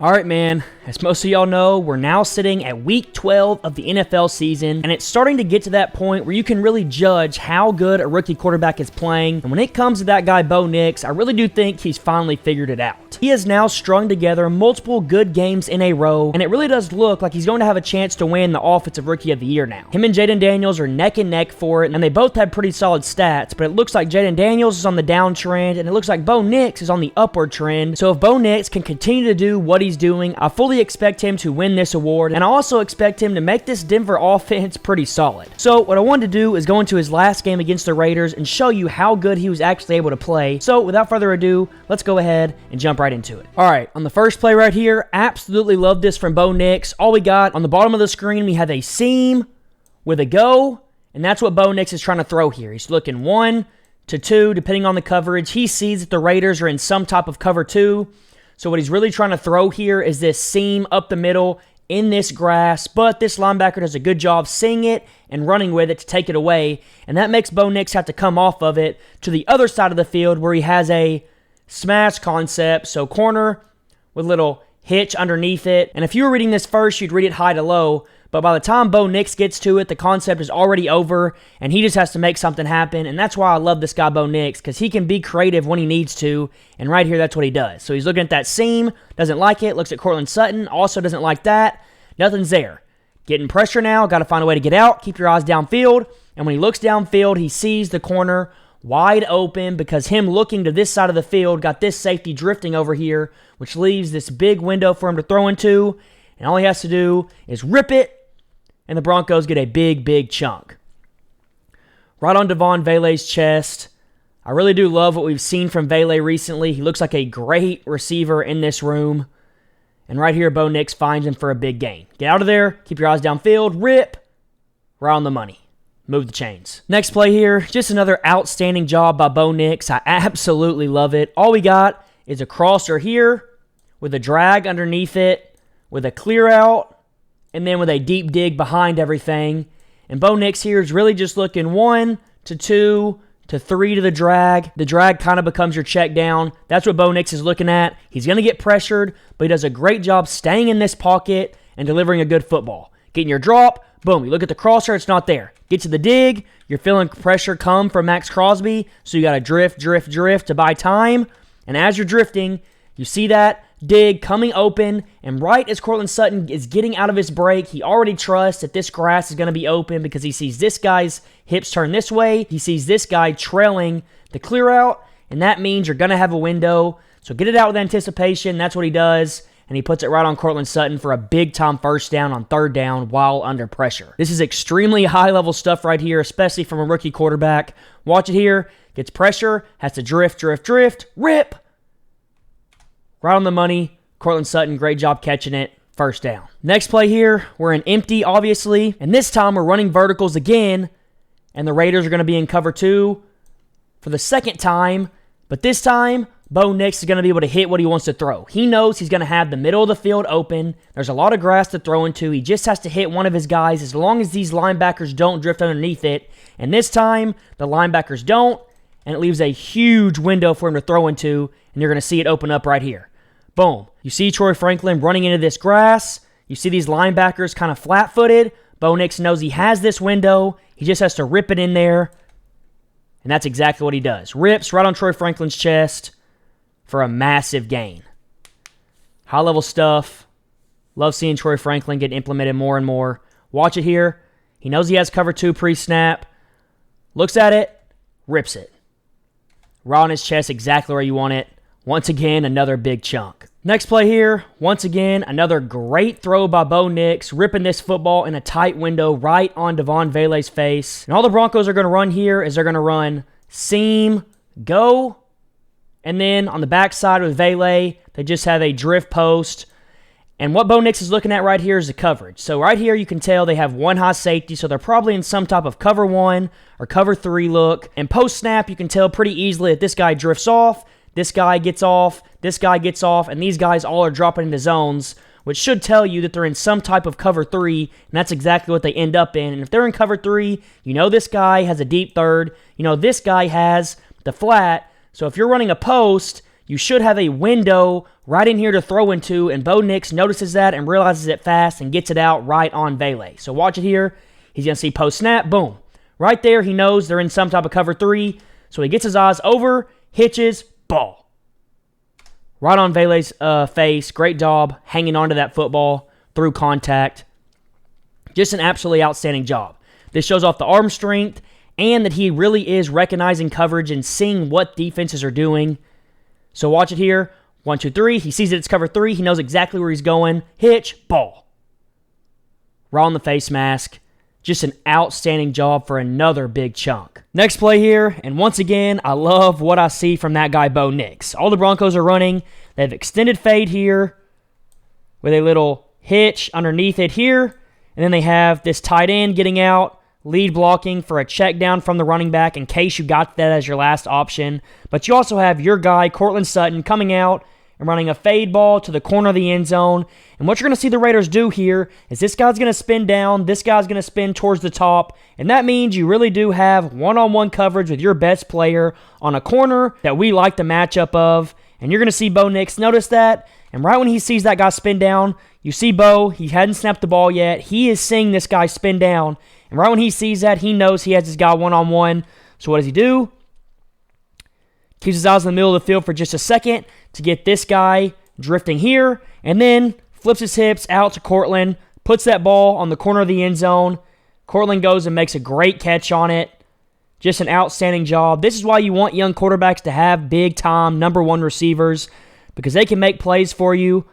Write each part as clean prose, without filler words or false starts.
All right, man, as most of y'all know, we're now sitting at week 12 of the NFL season, and it's starting to get to that point where you can really judge how good a rookie quarterback is playing. And when it comes to that guy, Bo Nix, I really do think he's finally figured it out. He has now strung together multiple good games in a row, and it really does look like he's going to have a chance to win the Offensive Rookie of the Year now. Him and Jaden Daniels are neck and neck for it, and they both have pretty solid stats, but it looks like Jaden Daniels is on the downtrend, and it looks like Bo Nix is on the upward trend. So if Bo Nix can continue to do what he's doing, I fully expect him to win this award, and I also expect him to make this Denver offense pretty solid. So what I wanted to do is go into his last game against the Raiders and show you how good he was actually able to play. So without further ado, let's go ahead and jump right into it. All right, on the first play right here, absolutely love this from Bo Nix. All we got on the bottom of the screen, we have a seam with a go, and that's what Bo Nix is trying to throw here. He's looking 1 to 2, depending on the coverage. He sees that the Raiders are in some type of cover 2. So what he's really trying to throw here is this seam up the middle in this grass, but this linebacker does a good job seeing it and running with it to take it away, and that makes Bo Nix have to come off of it to the other side of the field where he has a smash concept, so corner with little hitch underneath it. And if you were reading this first, you'd read it high to low, but by the time Bo Nix gets to it, the concept is already over, and he just has to make something happen, and that's why I love this guy Bo Nix, because he can be creative when he needs to, and right here, that's what he does. So he's looking at that seam, doesn't like it, looks at Cortland Sutton, also doesn't like that, nothing's there. Getting pressure now, got to find a way to get out, keep your eyes downfield, and when he looks downfield, he sees the corner wide open because him looking to this side of the field got this safety drifting over here, which leaves this big window for him to throw into, and all he has to do is rip it, and the Broncos get a big, big chunk. Right on Devon Vele's chest. I really do love what we've seen from Vele recently. He looks like a great receiver in this room. And right here, Bo Nix finds him for a big gain. Get out of there. Keep your eyes downfield. Rip. Right on the money. Move the chains. Next play here. Just another outstanding job by Bo Nix. I absolutely love it. All we got is a crosser here with a drag underneath it, with a clear out, and then with a deep dig behind everything. And Bo Nix here is really just looking 1 to 2 to 3 to the drag. The drag kind of becomes your check down. That's what Bo Nix is looking at. He's going to get pressured, but he does a great job staying in this pocket and delivering a good football. Getting your drop, boom, you look at the crosser, it's not there. Get to the dig, you're feeling pressure come from Max Crosby, so you got to drift to buy time. And as you're drifting, you see that dig coming open, and right as Cortland Sutton is getting out of his break, he already trusts that this grass is going to be open because he sees this guy's hips turn this way. He sees this guy trailing the clear out, and that means you're going to have a window. So get it out with anticipation. That's what he does, and he puts it right on Cortland Sutton for a big-time first down on third down while under pressure. This is extremely high-level stuff right here, especially from a rookie quarterback. Watch it here. Gets pressure, has to drift, rip. Right on the money. Cortland Sutton, great job catching it. First down. Next play here, we're in empty, obviously. And this time we're running verticals again. And the Raiders are going to be in cover 2 for the second time. But this time, Bo Nix is going to be able to hit what he wants to throw. He knows he's going to have the middle of the field open. There's a lot of grass to throw into. He just has to hit one of his guys as long as these linebackers don't drift underneath it. And this time, the linebackers don't. And it leaves a huge window for him to throw into. And you're going to see it open up right here. Boom. You see Troy Franklin running into this grass. You see these linebackers kind of flat-footed. Bo Nix knows he has this window. He just has to rip it in there. And that's exactly what he does. Rips right on Troy Franklin's chest for a massive gain. High-level stuff. Love seeing Troy Franklin get implemented more and more. Watch it here. He knows he has cover 2 pre-snap. Looks at it. Rips it. Right on his chest, exactly where you want it. Once again, another big chunk. Next play here, once again, another great throw by Bo Nix, ripping this football in a tight window right on Devon Vele's face. And all the Broncos are going to run here is they're going to run seam, go, and then on the backside with Vele, they just have a drift post. And what Bo Nix is looking at right here is the coverage. So right here, you can tell they have one high safety, so they're probably in some type of cover 1 or cover 3 look. And post-snap, you can tell pretty easily that this guy drifts off, this guy gets off, and these guys all are dropping into zones, which should tell you that they're in some type of cover 3, and that's exactly what they end up in. And if they're in cover 3, you know this guy has a deep third, you know this guy has the flat, so if you're running a post, you should have a window right in here to throw into, and Bo Nix notices that and realizes it fast and gets it out right on Vele. So watch it here. He's going to see post snap, boom. Right there, he knows they're in some type of cover 3, so he gets his eyes over, hitches, ball. Right on Vele's face. Great job hanging onto that football through contact. Just an absolutely outstanding job. This shows off the arm strength and that he really is recognizing coverage and seeing what defenses are doing. So watch it here. 1, 2, 3. He sees that it's cover 3. He knows exactly where he's going. Hitch, ball. Right on the face mask. Just an outstanding job for another big chunk. Next play here, and once again, I love what I see from that guy, Bo Nix. All the Broncos are running. They have extended fade here with a little hitch underneath it here. And then they have this tight end getting out. Lead blocking for a check down from the running back in case you got that as your last option. But you also have your guy, Cortland Sutton, coming out and running a fade ball to the corner of the end zone. And what you're going to see the Raiders do here is this guy's going to spin down, this guy's going to spin towards the top, and that means you really do have one-on-one coverage with your best player on a corner that we like the matchup of. And you're going to see Bo Nix notice that, and right when he sees that guy spin down, you see Bo, he hadn't snapped the ball yet, he is seeing this guy spin down, and right when he sees that, he knows he has this guy one-on-one. So what does he do? Keeps his eyes in the middle of the field for just a second to get this guy drifting here, and then flips his hips out to Cortland, puts that ball on the corner of the end zone. Cortland goes and makes a great catch on it. Just an outstanding job. This is why you want young quarterbacks to have big-time number 1 receivers, because they can make plays for you,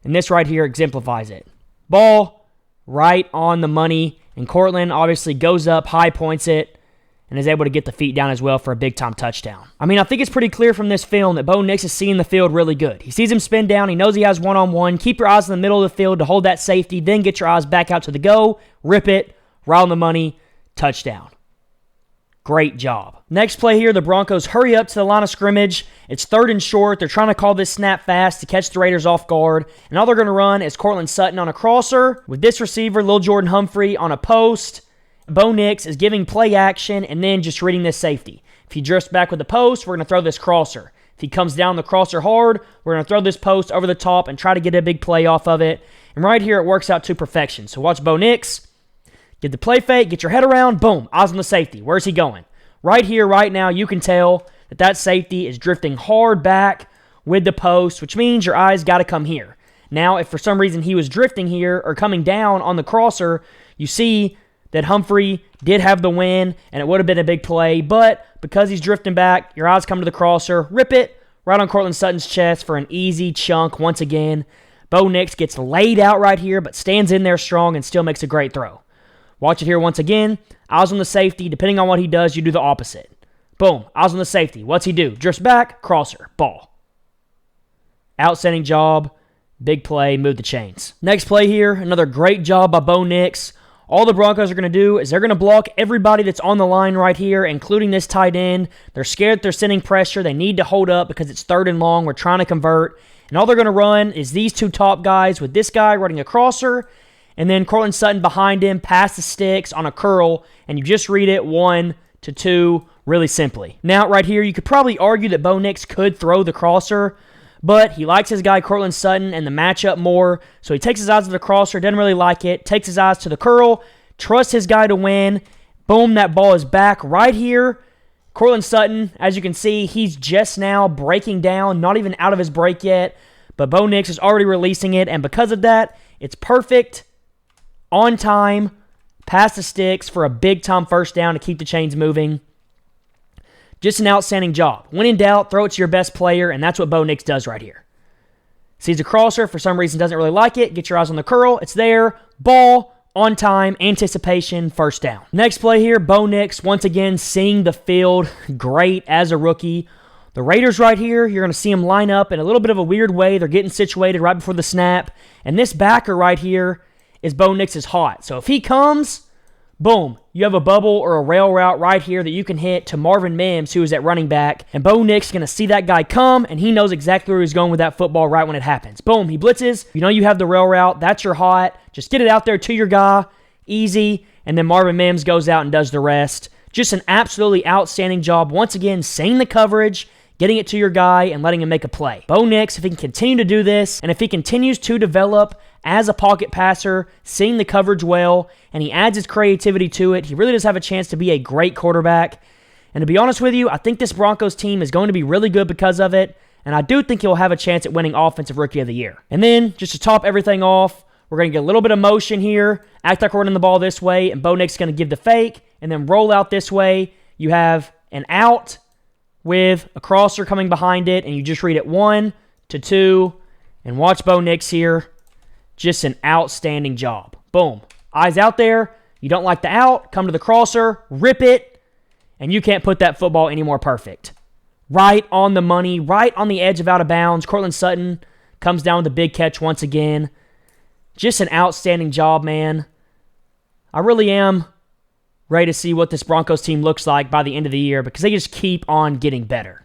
and this right here exemplifies it. Ball right on the money, and Cortland obviously goes up, high points it, and is able to get the feet down as well for a big-time touchdown. I mean, I think it's pretty clear from this film that Bo Nix is seeing the field really good. He sees him spin down. He knows he has one-on-one. Keep your eyes in the middle of the field to hold that safety. Then get your eyes back out to the go. Rip it. Right on the money. Touchdown. Great job. Next play here, the Broncos hurry up to the line of scrimmage. It's 3rd and short. They're trying to call this snap fast to catch the Raiders off guard. And all they're going to run is Cortland Sutton on a crosser with this receiver, Lil Jordan Humphrey, on a post. Bo Nix is giving play action and then just reading this safety. If he drifts back with the post, we're going to throw this crosser. If he comes down the crosser hard, we're going to throw this post over the top and try to get a big play off of it. And right here, it works out to perfection. So watch Bo Nix. Get the play fake, get your head around, boom, eyes on the safety. Where's he going? Right here, right now, you can tell that that safety is drifting hard back with the post, which means your eyes got to come here. Now, if for some reason he was drifting here or coming down on the crosser, you see that Humphrey did have the win, and it would have been a big play, but because he's drifting back, your eyes come to the crosser, rip it right on Cortland Sutton's chest for an easy chunk once again. Bo Nix gets laid out right here, but stands in there strong and still makes a great throw. Watch it here once again. Eyes on the safety. Depending on what he does, you do the opposite. Boom. Eyes on the safety. What's he do? Drifts back. Crosser. Ball. Outstanding job. Big play. Move the chains. Next play here. Another great job by Bo Nix. All the Broncos are going to do is they're going to block everybody that's on the line right here, including this tight end. They're scared they're sending pressure. They need to hold up because it's 3rd and long. We're trying to convert. And all they're going to run is these 2 top guys with this guy running a crosser, and then Cortland Sutton behind him, past the sticks on a curl, and you just read it 1 to 2 really simply. Now, right here, you could probably argue that Bo Nix could throw the crosser, but he likes his guy Cortland Sutton and the matchup more, so he takes his eyes to the crosser, doesn't really like it, takes his eyes to the curl, trusts his guy to win. Boom, that ball is back right here. Cortland Sutton, as you can see, he's just now breaking down, not even out of his break yet, but Bo Nix is already releasing it, and because of that, it's perfect. On time, past the sticks for a big-time first down to keep the chains moving. Just an outstanding job. When in doubt, throw it to your best player, and that's what Bo Nix does right here. Sees a crosser, for some reason doesn't really like it. Get your eyes on the curl. It's there. Ball, on time, anticipation, first down. Next play here, Bo Nix, once again, seeing the field great as a rookie. The Raiders right here, you're going to see them line up in a little bit of a weird way. They're getting situated right before the snap. And this backer right here is Bo Nix's hot. So if he comes, boom, you have a bubble or a rail route right here that you can hit to Marvin Mims, who is at running back. And Bo Nix is going to see that guy come, and he knows exactly where he's going with that football right when it happens. Boom, he blitzes. You know you have the rail route. That's your hot. Just get it out there to your guy. Easy. And then Marvin Mims goes out and does the rest. Just an absolutely outstanding job. Once again, seeing the coverage, getting it to your guy, and letting him make a play. Bo Nix, if he can continue to do this, and if he continues to develop as a pocket passer, seeing the coverage well, and he adds his creativity to it, he really does have a chance to be a great quarterback. And to be honest with you, I think this Broncos team is going to be really good because of it, and I do think he'll have a chance at winning Offensive Rookie of the Year. And then, just to top everything off, we're going to get a little bit of motion here, act like we're running the ball this way, and Bo Nix is going to give the fake, and then roll out this way. You have an out with a crosser coming behind it, and you just read it 1 to 2, and watch Bo Nix here. Just an outstanding job. Boom. Eyes out there. You don't like the out, come to the crosser, rip it, and you can't put that football any more perfect. Right on the money, right on the edge of out of bounds. Cortland Sutton comes down with a big catch once again. Just an outstanding job, man. I really am ready to see what this Broncos team looks like by the end of the year because they just keep on getting better.